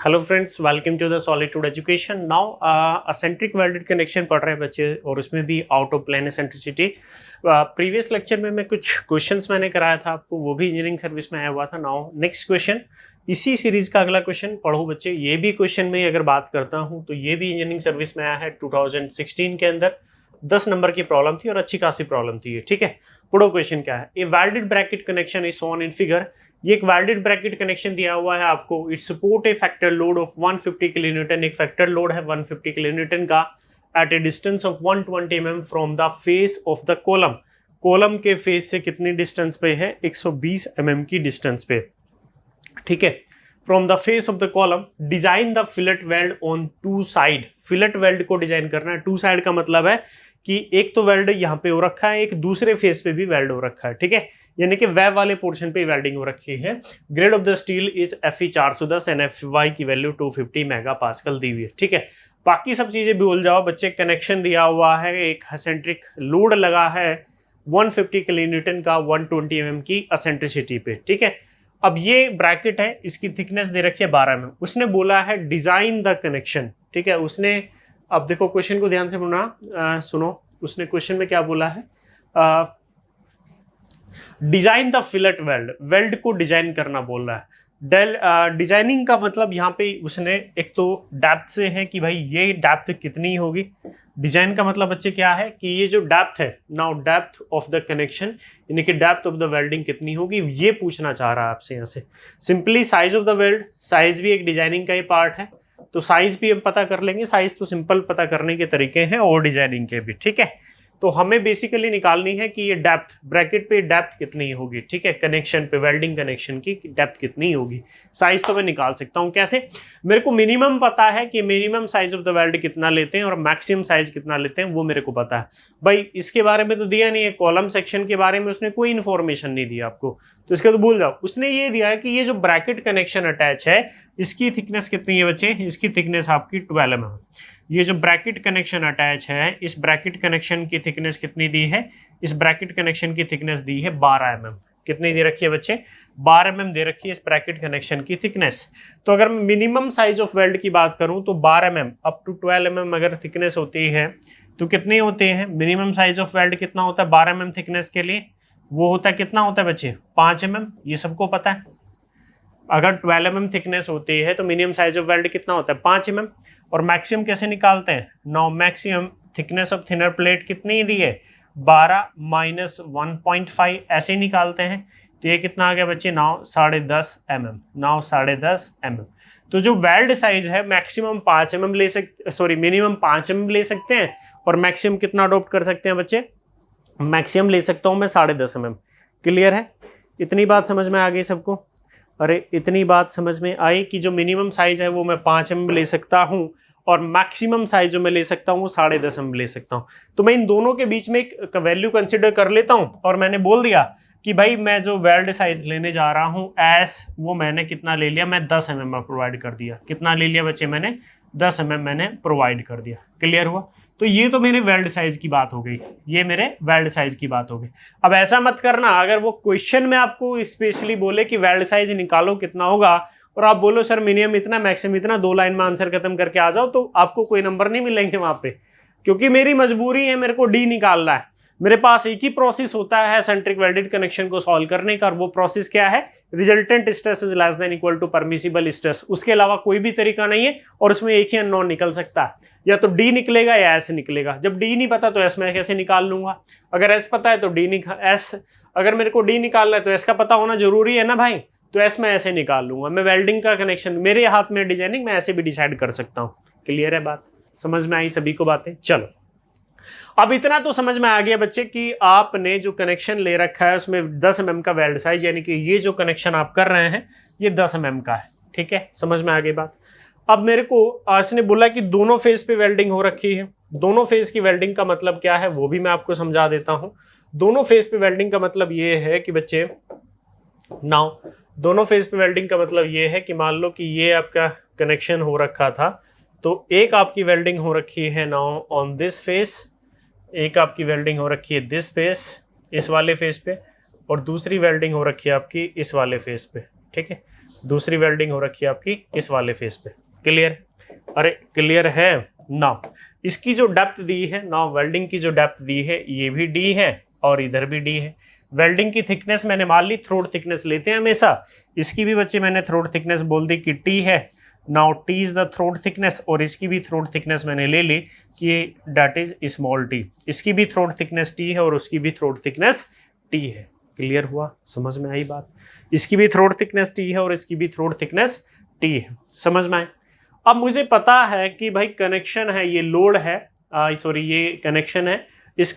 Hello friends, welcome to the solitude education. Now eccentric welded connection पढ़ रहे हैं बच्चे और उसमें भी out of plane eccentricity. Previous lecture में मैं कुछ क्वेश्चंस मैंने कराया था आपको, वो भी इंजीनियरिंग सर्विस में आया हुआ था। नाउ नेक्स्ट क्वेश्चन, इसी सीरीज का अगला क्वेश्चन पढ़ो बच्चे। ये भी क्वेश्चन में अगर बात करता हूँ तो ये भी इंजीनियरिंग सर्विस में आया है 2016 के अंदर। 10 नंबर की प्रॉब्लम थी और अच्छी खासी प्रॉब्लम थी ये, ठीक है। पढ़ो क्वेश्चन क्या है। A welded bracket connection is shown in figure. ये एक वेल्डेड ब्रैकेट कनेक्शन दिया हुआ है आपको। It support a factor load of 150 kilonewton. एक फैक्टर लोड है 150 किलोन्यूटन का at a distance of 120 mm from the face of the column. Column के फेस से कितनी डिस्टेंस पे है? 120 mm की डिस्टेंस पे, ठीक है। From the face of the column design the fillet weld on two side. Fillet weld को डिजाइन करना है। टू साइड का मतलब है कि एक तो वेल्ड यहाँ पे हो रखा है, एक दूसरे फेस पे भी वेल्ड हो रखा है, ठीक है। यानी कि वह वाले पोर्शन पे वेल्डिंग हो रखी है। Grade of the steel is Fe 410 and Fy की वैल्यू 250 मेगापास्कल दी हुई है, ठीक है। बाकी सब चीजें भूल जाओ बच्चे। कनेक्शन दिया हुआ है, एक एसेंट्रिक लोड लगा है 150 किलोन्यूटन का 120 mm की एसेंट्रिसिटी पे, ठीक है। अब ये ब्रैकेट है, इसकी थिकनेस दे रखी है 12 mm। उसने बोला है डिजाइन द कनेक्शन, ठीक है। उसने, अब देखो क्वेश्चन को ध्यान से सुनो। उसने क्वेश्चन में क्या बोला है? Design the fillet weld. Weld को डिजाइन करना बोल रहा है। डिजाइनिंग का मतलब यहाँ पे उसने एक तो डेप्थ से है कि भाई ये डेप्थ कितनी होगी। डिजाइन का मतलब बच्चे क्या है कि ये जो डेप्थ है, now depth of the connection, यानी कि डेप्थ ऑफ द वेल्डिंग कितनी होगी, ये पूछना चाह रहा है आपसे यहाँ से। Simply size of the weld, size भी एक डिजाइनिंग का ही पार्ट है, तो साइज भी हम पता कर लेंगे। साइज तो सिंपल पता करने के तरीके हैं और डिजाइनिंग के भी, ठीक है। तो हमें बेसिकली निकालनी है कि ये डेप्थ, ब्रैकेट पे डेप्थ कितनी होगी, ठीक है। कनेक्शन पे, वेल्डिंग कनेक्शन की डेप्थ कितनी होगी। साइज तो मैं निकाल सकता हूं कैसे? मेरे को मिनिमम पता है कि minimum size of the weld कितना लेते हैं और मैक्सिमम साइज कितना लेते हैं, वो मेरे को पता है। भाई इसके बारे में तो दिया नहीं है, कॉलम सेक्शन के बारे में उसने कोई इन्फॉर्मेशन नहीं दिया आपको, तो इसका तो भूल जाओ। उसने ये दिया है कि ये जो ब्रैकेट कनेक्शन अटैच है, इसकी थिकनेस कितनी है बच्चे? इसकी थिकनेस आपकी 12 mm। ये जो ब्रैकेट कनेक्शन अटैच है, इस ब्रैकेट कनेक्शन की थिकनेस कितनी दी है? इस ब्रैकेट कनेक्शन की थिकनेस दी है 12 mm। कितनी दे रखी है बच्चे? 12 mm दे रखी है इस ब्रैकेट कनेक्शन की थिकनेस। तो अगर मैं मिनिमम साइज ऑफ वेल्ड की बात करूं तो 12 mm अप टू 12 mm अगर थिकनेस होती है तो कितने होते हैं? मिनिमम साइज ऑफ वेल्ड कितना होता है 12 mm थिकनेस के लिए? वो होता है, कितना होता है बच्चे? 5 mm। ये सबको पता है। अगर 12 mm थिकनेस होती है तो मिनिमम साइज ऑफ वेल्ड कितना होता है? 5 mm। और मैक्सिमम कैसे निकालते हैं? Now maximum thickness of thinner plate कितनी दी है? 12 माइनस 1.5, ऐसे ही निकालते हैं। तो ये कितना आ गया बच्चे? Now 10.5 mm। Now 10.5 mm। तो जो वेल्ड साइज है मैक्सिमम 5 mm ले सकते, सॉरी मिनिमम 5 mm ले सकते हैं, और मैक्सिमम कितना अडॉप्ट कर सकते हैं बच्चे? मैक्सिमम ले सकता हूं मैं 10.5 mm। क्लियर है? इतनी बात समझ में आ गई सबको? अरे इतनी बात समझ में आई कि जो मिनिमम साइज है वो मैं 5 mm ले सकता हूं और मैक्सिमम साइज जो मैं ले सकता हूं वो 10.5 mm ले सकता हूं। तो मैं इन दोनों के बीच में एक वैल्यू कंसिडर कर लेता हूं और मैंने बोल दिया कि भाई मैं जो वेल्ड साइज लेने जा रहा हूं एस, वो मैंने कितना ले लिया? मैं 10 mm प्रोवाइड कर दिया। कितना ले लिया बच्चे? मैंने 10 mm मैंने प्रोवाइड कर दिया। क्लियर हुआ? तो ये तो मेरे वेल्ड साइज की बात हो गई, ये मेरे वेल्ड साइज की बात हो गई। अब ऐसा मत करना, अगर वो क्वेश्चन में आपको स्पेशली बोले कि वेल्ड साइज निकालो कितना होगा और आप बोलो सर मिनिमम इतना मैक्सिमम इतना, 2 लाइन में आंसर खत्म करके आ जाओ, तो आपको कोई नंबर नहीं मिलेंगे वहां पे, क्योंकि मेरी मजबूरी है, मेरे को डी निकालना है। मेरे पास एक ही प्रोसेस होता है एसेंट्रिक वेल्डेड कनेक्शन को सॉल्व करने का, और वो प्रोसेस क्या है? Resultant stress is less than equal to permissible stress. उसके अलावा कोई भी तरीका नहीं है, और उसमें एक ही अननोन निकल सकता है, या तो डी निकलेगा या एस निकलेगा। जब डी नहीं पता तो एस में कैसे निकाल लूंगा? अगर एस पता है तो डी एस, अगर मेरे को डी निकालना है तो एस का पता होना जरूरी है ना भाई, तो एस में ऐसे निकाल लूंगा। मैं वेल्डिंग का कनेक्शन, मेरे हाथ में डिजाइनिंग, मैं ऐसे भी डिसाइड कर सकता हूँ। क्लियर है बात? समझ में आई सभी को बातें? चलो, अब इतना तो समझ में आ गया बच्चे कि आपने जो कनेक्शन ले रखा है उसमें 10 mm का वेल्ड साइज, यानी कि ये जो कनेक्शन आप कर रहे हैं ये 10 mm का है, ठीक है। समझ में आ गई बात? अब मेरे को इसने बोला कि दोनों फेज पे वेल्डिंग हो रखी है। दोनों फेज की वेल्डिंग का मतलब क्या है वो भी मैं आपको समझा देता हूं। दोनों फेज पे वेल्डिंग का मतलब ये है कि बच्चे, नाउ दोनों फेज पे वेल्डिंग का मतलब ये है कि मान लो कि ये आपका कनेक्शन हो रखा था, तो एक आपकी वेल्डिंग हो रखी है नाउ ऑन दिस फेस, एक आपकी वेल्डिंग हो रखी है दिस फेस, इस वाले फेस पे, और दूसरी वेल्डिंग हो रखी है आपकी इस वाले फेस पे, ठीक है, दूसरी वेल्डिंग हो रखी है आपकी इस वाले फेस पे। क्लियर? अरे क्लियर है ना? इसकी जो डेप्थ दी है ना, वेल्डिंग की जो डेप्थ दी है ये भी डी है और इधर भी डी है। वेल्डिंग की थिकनेस मैंने मान ली, थ्रोट थिकनेस लेते हैं हमेशा, इसकी भी बच्चे मैंने थ्रोट थिकनेस बोल दी कि टी है। Now T is the throat thickness और इसकी भी थ्रोट थिकनेस मैंने ले ली कि दैट इज स्मॉल टी। इसकी भी थ्रोट थिकनेस टी है और उसकी भी थ्रोट थिकनेस टी है। क्लियर हुआ? समझ में आई बात? इसकी भी थ्रोट थिकनेस टी है और इसकी भी थ्रोट थिकनेस टी है। समझ में आए? अब मुझे पता है कि भाई कनेक्शन है, ये लोड है, सॉरी ये कनेक्शन है। इस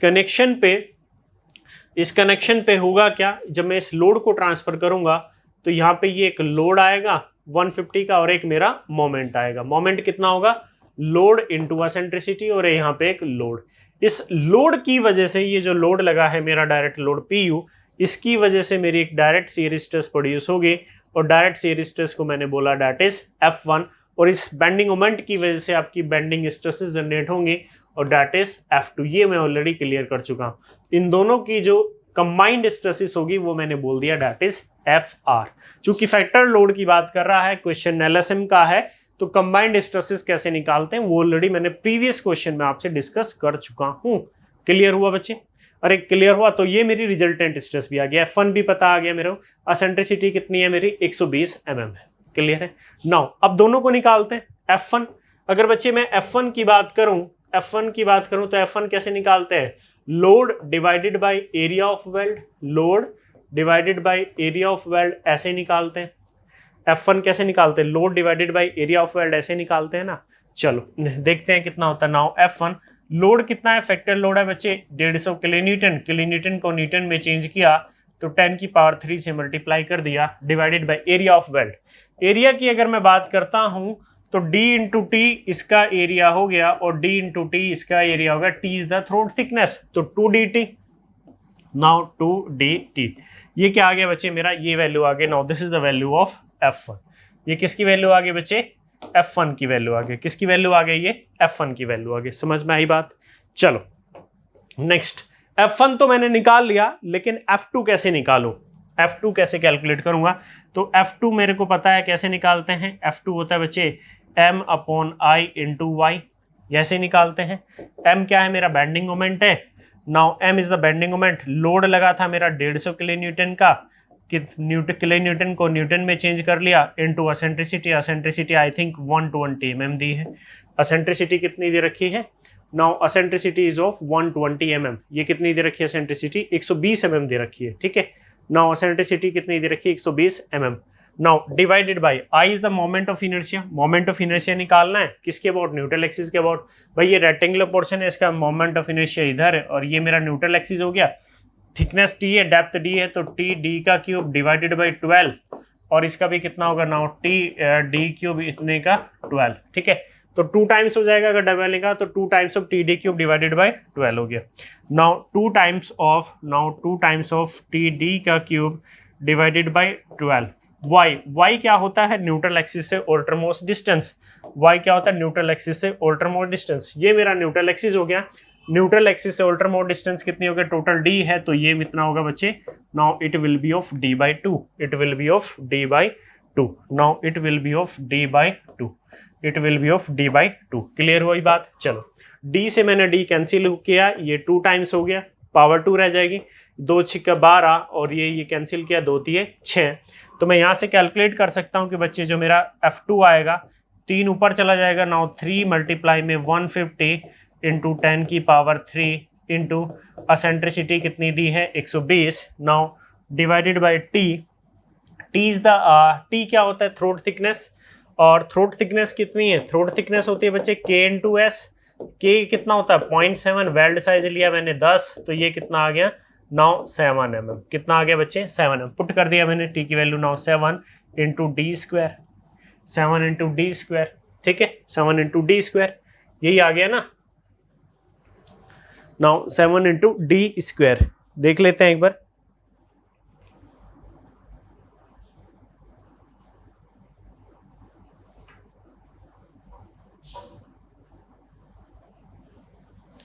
कनेक्शन पे होगा क्या, जब मैं इस लोड को ट्रांसफर करूंगा तो यहाँ पे ये एक लोड आएगा 150 का और एक मेरा मोमेंट आएगा। मोमेंट कितना होगा? लोड इंटू एसेंट्रिसिटी, और यहाँ पे एक लोड। इस लोड की वजह से, ये जो लोड लगा है मेरा डायरेक्ट लोड PU, इसकी वजह से मेरी एक डायरेक्ट शियर स्ट्रेस प्रोड्यूस होगी और डायरेक्ट शियर स्ट्रेस को मैंने बोला दैट इज F1। और इस बेंडिंग मोमेंट की वजह से आपकी बेंडिंग स्ट्रेसेस जनरेट होंगी और दैट इज F2। ये मैं ऑलरेडी क्लियर कर चुका हूँ। इन दोनों की जो कंबाइंड स्ट्रेसेस होगी वो मैंने बोल दिया दैट इज FR। चूंकि फैक्टर लोड की बात कर रहा है, क्वेश्चन LSM का है, तो कंबाइंड स्ट्रेसेस कैसे निकालते हैं वो ऑलरेडी मैंने प्रीवियस क्वेश्चन में आपसे डिस्कस कर चुका हूं। क्लियर हुआ बच्चे? अरे क्लियर हुआ? तो ये मेरी रिजल्टेंट स्ट्रेस भी आ गया, F1 भी पता आ गया मेरे को। एसेंट्रिसिटी कितनी है मेरी? 120 mm है। क्लियर है? नाउ अब दोनों को निकालते हैं। F1, अगर बच्चे मैं F1 की बात करूं तो F1 कैसे निकालते हैं? Load divided by area of weld, load divided by area of weld, ऐसे निकालते हैं। F1 कैसे निकालते हैं? Load divided by area of weld, ऐसे निकालते हैं ना। चलो देखते हैं कितना होता है। नाउ F1 लोड कितना है? फैक्टर लोड है बच्चे 150 किलोन्यूटन। किलोन्यूटन को न्यूटन में चेंज किया तो 10⁻³ से मल्टीप्लाई कर दिया, divided by area of weld. Area की अगर मैं बात करता हूं तो D इंटू टी इसका एरिया हो गया और D इंटू टी इसका एरिया होगा। T is the throat thickness, तो 2dt। नाउ 2dt ये क्या आ गया बच्चे मेरा? ये वैल्यू आ गई। Now this is the value of F1। ये किसकी वैल्यू आ गई बच्चे? F1 की वैल्यू आ गई। किसकी वैल्यू आ गई? ये F1 की वैल्यू आ गई। समझ में आई बात? चलो नेक्स्ट, F1 तो मैंने निकाल लिया, लेकिन F2 कैसे निकालूं? F2 कैसे कैलकुलेट करूंगा? तो F2 मेरे को पता है कैसे निकालते हैं। F2 होता है बच्चे M/I इंटू वाई, ऐसे निकालते हैं। M क्या है? मेरा बेंडिंग मोमेंट है। Now M is the bending moment. Load लगा था मेरा 150 किलो न्यूटन का, किलो न्यूटन को न्यूटन में चेंज कर लिया, into eccentricity. Eccentricity I think 120 mm दी है। एसेंट्रिसिटी कितनी दे रखी है? Now eccentricity is of 120 mm। ये कितनी दे रखी है? एसेंट्रिसिटी 120 mm दे रखी है। ठीक है, नाउ एसेंट्रिसिटी कितनी दे रखी है? 120 mm। Now divided by I is the moment of inertia. Moment of inertia निकालना है किसके अबाउट? न्यूट्रल एक्सिस के अबाउट। भाई ये रेक्टेंगुलर पोर्शन है, इसका मोमेंट ऑफ इनर्शिया इधर है और ये मेरा न्यूट्रल एक्सिस हो गया। थिकनेस T है, डेप्थ D है, तो T/D³ डिवाइडेड बाई 12, और इसका भी कितना होगा? नाउ T/D³ इतने का 12। ठीक है, तो 2 टाइम्स हो जाएगा अगर डबल लेगा तो 2 times of T/D³ divided by 12 हो गया। Now 2 times of T/D³ divided by 12। y क्या होता है? न्यूट्रल एक्सिस से अल्टरमोस्ट डिस्टेंस। y क्या होता है? न्यूट्रल एक्सिस से अल्टरमोस्ट डिस्टेंस। ये मेरा न्यूट्रल एक्सिस हो गया। न्यूट्रल एक्सिस से अल्टरमोस्ट डिस्टेंस कितनी हो गई? टोटल d है, तो ये इतना होगा बच्चे। Now it will be of d/2। It will be of d/2। Now it will be of d/2। It will be of d/2। Clear हुई बात? चलो d से मैंने d कैंसिल किया, ये 2 टाइम्स हो गया, पावर 2 रह जाएगी। 2 × 12 और ये कैंसिल किया, 2 × 6। तो मैं यहाँ से कैलकुलेट कर सकता हूँ कि बच्चे जो मेरा F2 आएगा, 3 ऊपर चला जाएगा। नाउ 3 मल्टीप्लाई में 150 इंटू 10⁻³ इंटू एसेंट्रिसिटी कितनी दी है? 120। Now divided by T। T क्या होता है? Throat thickness. और थ्रोट थिकनेस कितनी है? थ्रोट थिकनेस होती है बच्चे K इंटू S। K कितना होता है? 0.7। वेल्ड साइज लिया मैंने 10, तो ये कितना आ गया? Now 7 mm। कितना आ गया बच्चे? 7 mm। पुट कर दिया मैंने T की value. Now 7 into D²। 7 into D²। ठीक है, 7 इंटू D², यही आ गया ना। नाउ 7 इंटू D², देख लेते हैं एक बार।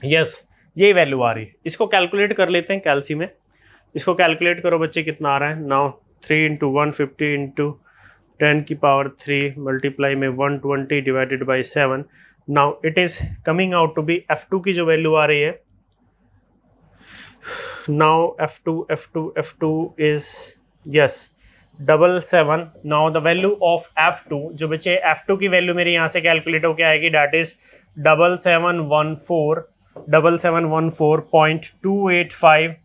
यस, ये वैल्यू आ रही है। इसको कैलकुलेट कर लेते हैं कैल्सी में। इसको कैलकुलेट करो बच्चे, कितना आ रहा है? नाउ 3 इंटू 150 इंटू 10 की पावर 3 मल्टीप्लाई में 120 divided by 7. Now it is coming out to be F2 की जो वैल्यू आ रही है. Now F2 is yes 777. Now the value of F2, जो बच्चे F2 की वैल्यू मेरी यहाँ से कैलकुलेट होकर आएगी, डैट इज 7714.285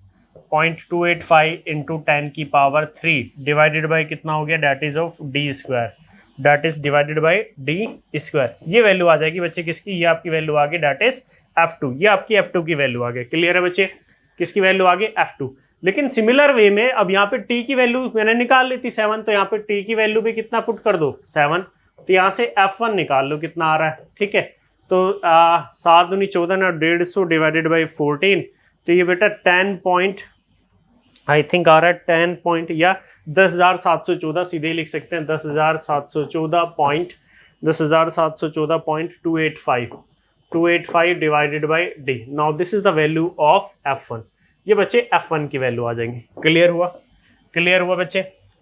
इंटू 10 की पावर 3 डिवाइडेड बाई कितना हो गया, that is of D square, that is divided by D square. ये वैल्यू आ जाएगी बच्चे किसकी, ये आपकी वैल्यू आ गई, डैट इज F2. ये आपकी F2 की वैल्यू आ गई. क्लियर है बच्चे, किसकी वैल्यू आ गई, F2. लेकिन सिमिलर वे में अब यहाँ पे t की वैल्यू मैंने निकाल ली थी 7, तो यहाँ पे t की वैल्यू भी कितना पुट कर दो 7, तो यहाँ से F1 निकाल लो कितना आ रहा है. ठीक है, तो 7 दूनी 14 और 150 डिवाइडेड बाई 14, तो ये बेटा 10 पॉइंट आई थिंक आ रहा है 10 पॉइंट या 10,714 सीधे ही लिख सकते हैं, 10,714.285 divided by D. Now this is the value of F1. ये बच्चे F1 की वैल्यू आ जाएंगी. क्लियर हुआ, क्लियर हुआ बच्चे,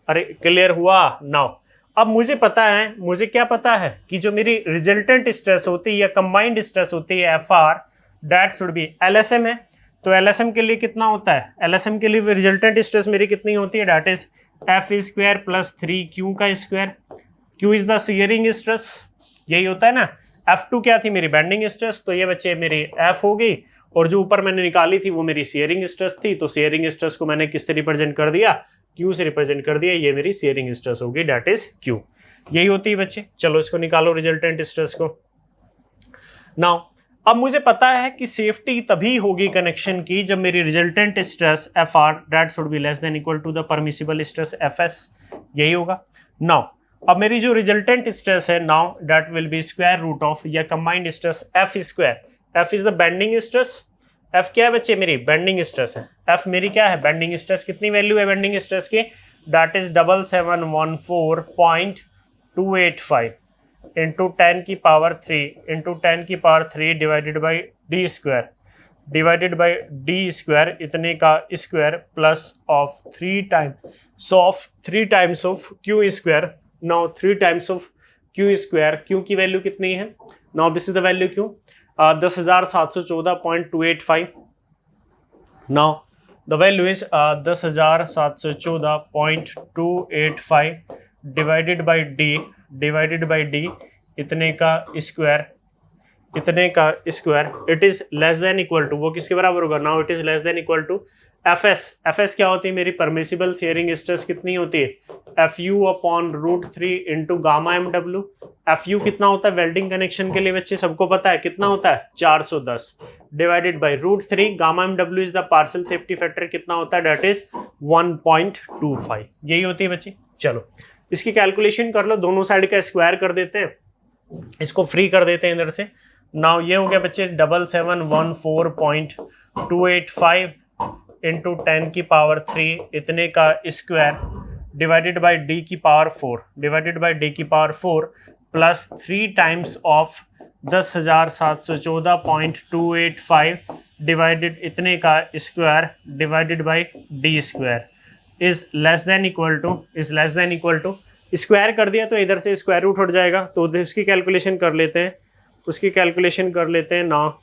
अरे क्लियर हुआ. नाउ अब मुझे पता है, मुझे क्या पता है कि जो मेरी रिजल्टेंट स्ट्रेस होती है या कंबाइंड स्ट्रेस होती है FR, that should B LSM है. तो LSM के लिए कितना होता है, LSM के लिए रिजल्टेंट स्ट्रेस मेरी कितनी होती है, that is F square plus 3Q का square. Q is the shearing stress, यही होता है ना. F2 क्या थी मेरी बेंडिंग स्ट्रेस, तो ये बच्चे मेरी F हो गई, और जो ऊपर मैंने निकाली थी वो मेरी शेयरिंग स्ट्रेस थी. तो शेयरिंग स्ट्रेस को मैंने किससे रिप्रेजेंट कर दिया, Q से रिप्रेजेंट कर दिया. ये मेरी शेयरिंग स्ट्रेस होगी, दैट इज Q. यही होती है बच्चे. चलो इसको निकालो रिजल्टेंट स्ट्रेस को. नाउ अब मुझे पता है कि सेफ्टी तभी होगी कनेक्शन की जब मेरी resultant stress FR that should be less than equal to the permissible stress FS. यही होगा. नाउ अब मेरी जो रिजल्टेंट स्ट्रेस है, now that will be square root of या combined stress F square. F is the bending stress. F क्या है बच्चे, मेरी बेंडिंग स्ट्रेस है. F मेरी क्या है, बेंडिंग स्ट्रेस. कितनी वैल्यू है बेंडिंग स्ट्रेस की, दैट इज 7714.285 इंटू 10 की power 3 divided by D square, divided by D square इतने का square plus of 3 times of Q square. Now 3 times of Q square. Q की वैल्यू कितनी है, now this is the value Q, 10,714.285. Now the value is 10,714.285 divided by D इतने का square, it is less than equal to, वो किसके बराबर होगा, now it is less than equal to FS क्या होती है मेरी परमिसिबल शेयरिंग स्ट्रेस कितनी होती है, FU upon √3 into gamma MW. FU कितना होता है वेल्डिंग कनेक्शन के लिए बच्चे, सबको पता है कितना होता है 410 divided by √3. Gamma MW is the partial safety factor, कितना होता है, दैट इज 1.25. यही होती है बच्चे. चलो इसकी कैलकुलेशन कर लो, दोनों साइड का स्क्वायर कर देते हैं, इसको फ्री कर देते हैं इधर से. नाउ ये हो गया बच्चे 7714.285 इंटू 10 की पावर 3 इतने का स्क्वायर डिवाइडेड बाई डी की power 4 plus 3 times of 10,714.285 divided इतने का square divided by D square is less than equal to square कर दिया तो इधर से स्क्वायर रूट हट जाएगा. तो उसकी कैलकुलेशन कर लेते हैं. ना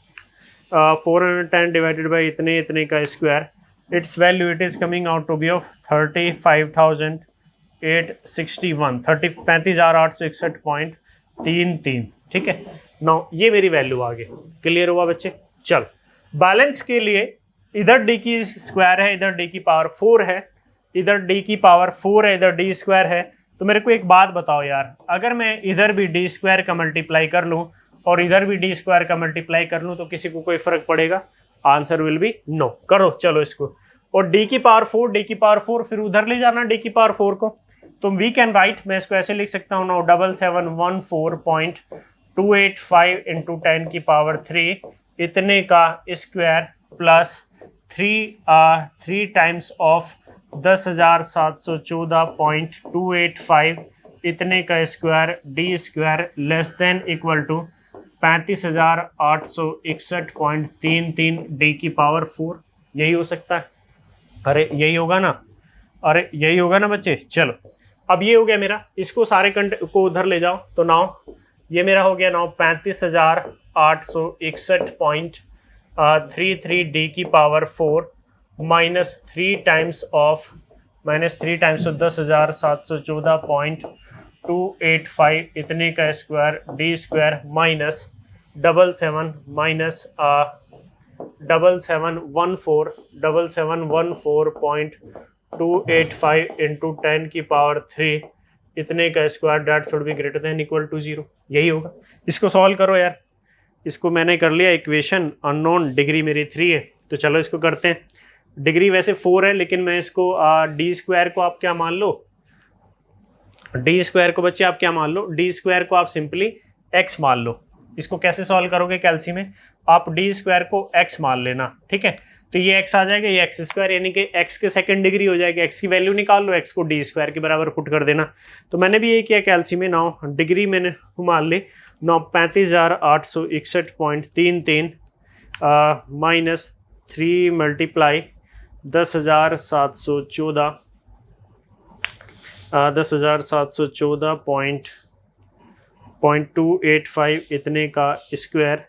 410 डिवाइडेड बाई इतने का square, its value it is coming out to be of 35,861.33. ठीक है. नाउ ये मेरी वैल्यू आ गई. क्लियर हुआ बच्चे. चल बैलेंस के लिए इधर डी की स्क्वायर है, इधर डी की पावर 4 है, इधर डी की पावर 4 है, इधर डी स्क्वायर है. तो मेरे को एक बात बताओ यार, अगर मैं इधर भी डी स्क्वायर का मल्टीप्लाई कर लूँ और इधर भी डी स्क्वायर का मल्टीप्लाई कर लूँ तो किसी को कोई फर्क पड़ेगा, आंसर विल बी नो. करो चलो इसको. और डी की पावर 4 फिर उधर ले जाना डी की पावर 4 को. तो वी कैन राइट, मैं इसको ऐसे लिख सकता हूँ नाउ 7714.285 इंटू 10 की पावर 3 इतने का स्क्वायर प्लस 3 टाइम्स ऑफ 10,714.285 इतने का square D square less than equal to 35,861.33 D की पावर 4. यही हो सकता है, अरे यही होगा ना. अरे यही होगा ना बच्चे। चलो अब ये हो गया मेरा, इसको सारे कंट को उधर ले जाओ तो नाउ ये मेरा हो गया नाउ 35,861.33 डी की पावर 4 -3 टाइम्स ऑफ 10,714.285 इतने का square D square minus 7714.285 into 10 की पावर 3 इतने का square that should be greater than equal to 0। यही होगा। इसको सॉल्व करो यार। इसको मैंने कर लिया इक्वेशन, अननोन डिग्री मेरी 3 है, तो चलो इसको करते हैं। डिग्री वैसे 4 है, लेकिन मैं इसको डी स्क्वायर को आप क्या मान लो, डी स्क्वायर को बच्चे आप क्या मान लो, डी स्क्वायर को आप सिंपली एक्स मान लो। इसको कैसे सॉल्व करोगे कैल्सी में, आप डी स्क्वायर को एक्स मान लेना, ठीक है। तो ये एक्स आ जाएगा, ये एक्स स्क्वायर यानी कि एक्स के सेकंड डिग्री हो जाएगी। एक्स की वैल्यू निकाल लो, एक्स को डी स्क्वायर के बराबर पुट कर देना। तो मैंने भी ये किया कैल्सी में। नाउ डिग्री मैंने मान ली, नाउ 35,861.33 माइनस 3 मल्टीप्लाई 10,714.285 इतने का स्क्वायर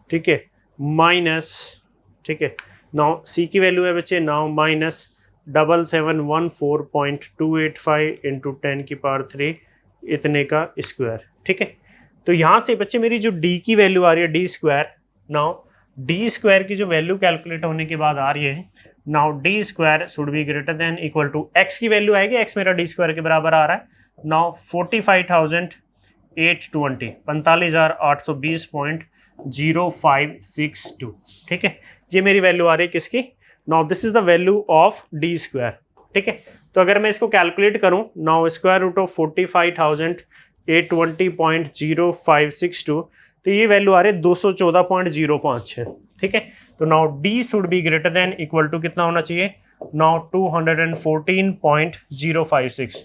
ठीक है, माइनस, ठीक है। नाउ सी की वैल्यू है बच्चे नाउ माइनस 7714.285 इंटू 10 की पावर 3 इतने का स्क्वायर, ठीक है। तो यहाँ से बच्चे मेरी जो डी की वैल्यू आ रही है D square, now D square की जो वैल्यू कैलकुलेट होने के बाद आ रही है, now D square should be greater than equal to X की वैल्यू आएगी, एक्स मेरा डी स्क्वायर के बराबर आ रहा है। नाउ 45,820 45,820.0562, ठीक है। ये मेरी वैल्यू आ रही है किसकी, now this is the value of D square, ठीक है। तो अगर मैं इसको कैलकुलेट करूं, नाउ स्क्वायर रूट ऑफ 45,820.0562, तो ये वैल्यू आ रही है 214.05 है, ठीक है। तो now D should be greater than equal to कितना होना चाहिए, नाउ 214.056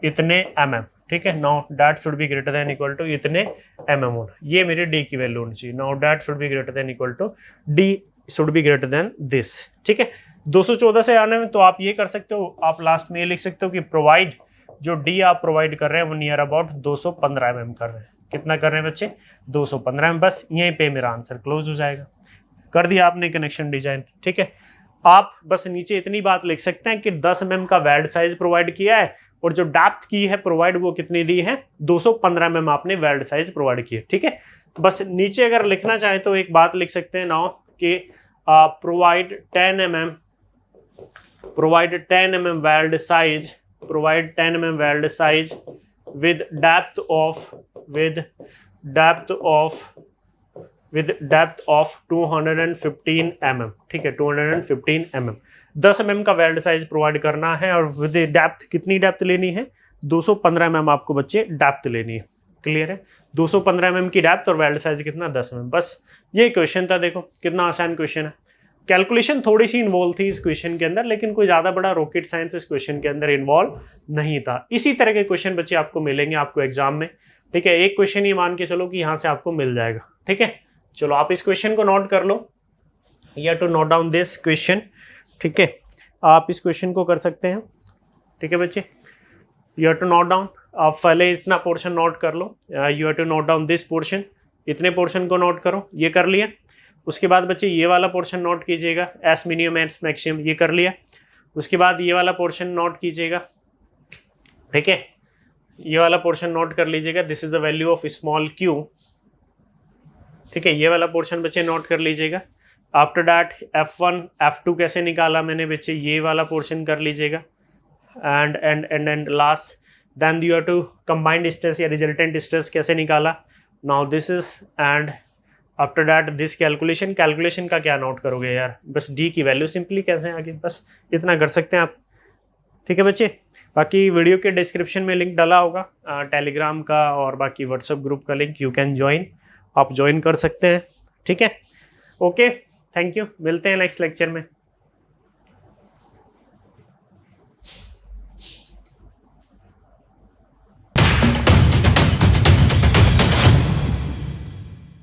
इतने mm, ठीक है। Now that should be greater than equal to इतने mm होना, ये मेरे डी की वैल्यू होनी चाहिए। Now that should be greater than equal to D should be greater than this, ठीक है। 214 से आने में तो आप ये कर सकते हो, आप लास्ट में ये लिख सकते हो कि प्रोवाइड, जो डी आप प्रोवाइड कर रहे हैं वो नियर अबाउट 215 mm कर रहे हैं। कितना कर रहे हैं बच्चे, 215 mm। बस यहीं पे मेरा आंसर क्लोज हो जाएगा। कर दिया आपने कनेक्शन डिजाइन, ठीक है। आप बस नीचे इतनी बात लिख सकते हैं कि 10 mm का वेल्ड साइज प्रोवाइड किया है और जो डेप्थ की है प्रोवाइड वो कितनी दी है, 215 mm आपने वेल्ड साइज प्रोवाइड की है, ठीक है। तो बस नीचे अगर लिखना चाहें तो एक बात लिख सकते हैं नाउ कि provide 10 mm weld size, provide 10 mm weld size with depth of 215 mm, ठीक है, 215 mm 10 mm का वेल्ड साइज प्रोवाइड करना है और विद डेप्थ कितनी डेप्थ लेनी है, 215 mm आपको बच्चे डेप्थ लेनी है। क्लियर है, 215 mm की डेप्थ और वेल्ड साइज कितना 10 mm। बस ये क्वेश्चन था, देखो कितना आसान क्वेश्चन है। कैलकुलेशन थोड़ी सी इन्वॉल्व थी इस क्वेश्चन के अंदर, लेकिन कोई ज्यादा बड़ा रॉकेट साइंस इस क्वेश्चन के अंदर इन्वॉल्व नहीं था। इसी तरह के क्वेश्चन बच्चे आपको मिलेंगे आपको एग्जाम में, ठीक है। एक क्वेश्चन ये मान के चलो कि यहाँ से आपको मिल जाएगा, ठीक है। चलो आप इस क्वेश्चन को नोट कर लो, या to note down this question, ठीक है। आप इस क्वेश्चन को कर सकते हैं, ठीक है बच्चे। You have to note down, आप पहले इतना पोर्शन नोट कर लो, you have to note down this portion, इतने पोर्शन को नोट करो, ये कर लिया। उसके बाद बच्चे ये वाला पोर्शन नोट कीजिएगा, एस मिनिमम एस मैक्सिमम, ये कर लिया। उसके बाद ये वाला पोर्शन नोट कीजिएगा, ठीक है। ये वाला पोर्शन नोट कर लीजिएगा, this is the value of small Q, ठीक है। ये वाला पोर्शन बच्चे नोट कर लीजिएगा। आफ्टर दैट F1 F2 कैसे निकाला मैंने बच्चे, ये वाला पोर्शन कर लीजिएगा। And last then you have to combined stress या रिजल्टेंट स्ट्रेस कैसे निकाला। Now this is and after that this calculation का क्या नोट करोगे यार, बस डी की वैल्यू सिंपली कैसे आगे, बस इतना कर सकते हैं आप, ठीक है बच्चे। बाकी वीडियो के डिस्क्रिप्शन में लिंक डाला होगा टेलीग्राम का और बाकी व्हाट्सएप ग्रुप का लिंक, यू कैन ज्वाइन, आप ज्वाइन कर सकते हैं, ठीक है। ओके, थैंक यू, मिलते हैं नेक्स्ट लेक्चर में।